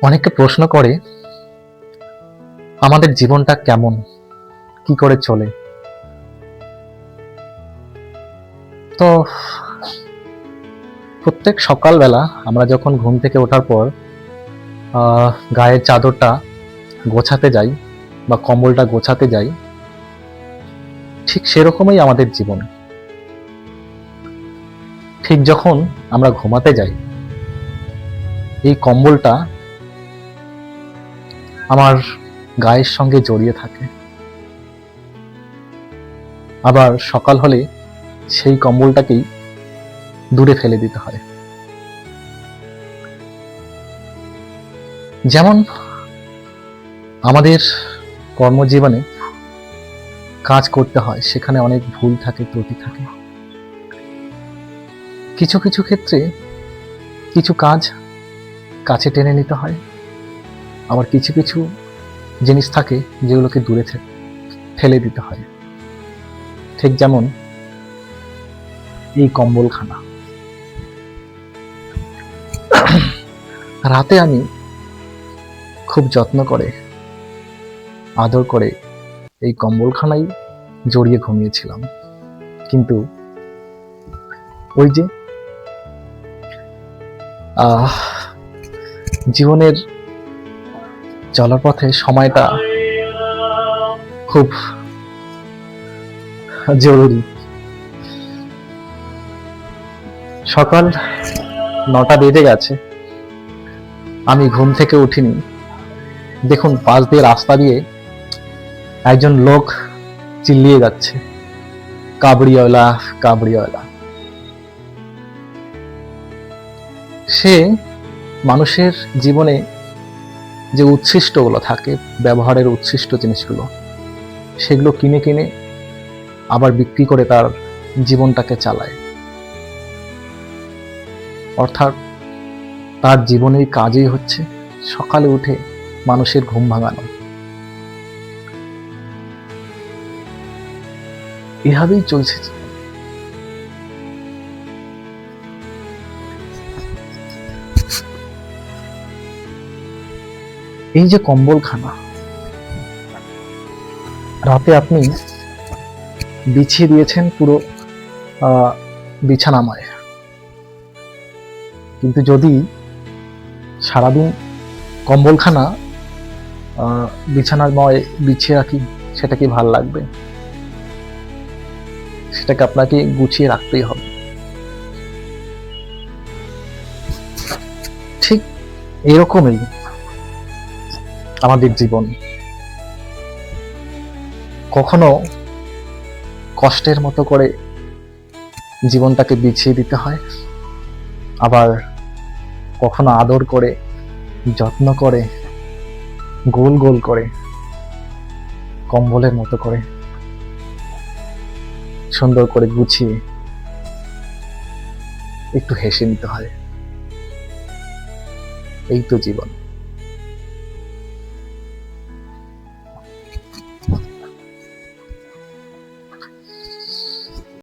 অনেকে প্রশ্ন করে আমাদের জীবনটা কেমন, কি করে চলে। তো প্রত্যেক সকালবেলা আমরা যখন ঘুম থেকে ওঠার পর গায়ের চাদরটা গোছাতে যাই বা কম্বলটা গোছাতে যাই, ঠিক সেরকমই আমাদের জীবন। ঠিক যখন আমরা ঘুমাতে যাই, এই কম্বলটা আমার গায়ের সঙ্গে জড়িয়ে থাকে, আবার সকাল হলে সেই কম্বলটাকেই দূরে ফেলে দিতে হয়। যেমন আমাদের কর্মজীবনে কাজ করতে হয়, সেখানে অনেক ভুল থাকে, ত্রুটি থাকে। কিছু কিছু ক্ষেত্রে কিছু কাজ কাছে টেনে নিতে হয়, আবার কিছু কিছু জিনিস থাকে যেগুলোকে দূরে ফেলে দিতে হয়। ঠিক যেমন এই কম্বলখানা। রাতে আমি খুব যত্ন করে, আদর করে এই কম্বলখানাই জড়িয়ে ঘুমিয়েছিলাম, কিন্তু ওই যে জীবনের চলার পথে সময়টা খুব জরুরি। সকাল 9টা বেজে গেছে, আমি ঘুম থেকে উঠিনি। দেখুন, পাশ দিয়ে রাস্তা দিয়ে একজন লোক চিল্লিয়ে যাচ্ছে, কাবড়িওয়ালা কাবড়িওয়ালা। সে মানুষের জীবনে যে উচ্ছিষ্টগুলো থাকে, ব্যবহারের উচ্ছিষ্ট জিনিসগুলো, সেগুলো কিনে কিনে আবার বিক্রি করে তার জীবনটাকে চালায়। অর্থাৎ তার জীবনের কাজই হচ্ছে সকালে উঠে মানুষের ঘুম ভাঙানো। এভাবেই চলছে। এই যে কম্বলখানা, রাতে আপনি বিছিয়ে দিয়েছেন পুরো বিছানাময়, কিন্তু যদি সারাদিন কম্বলখানা বিছানাময় বিছিয়ে রাখি, সেটা কি ভাল লাগবে? সেটাকে আপনাকে গুছিয়ে রাখতেই হবে। ঠিক এরকমই আমাদের জীবন। কখনো কষ্টের মতো করে জীবনটাকে বিছিয়ে দিতে হয়, আবার কখনো আদর করে, যত্ন করে, গোল গোল করে, কম্বলের মতো করে, সুন্দর করে গুছিয়ে একটু হেসে নিতে হয়। এই তো জীবন।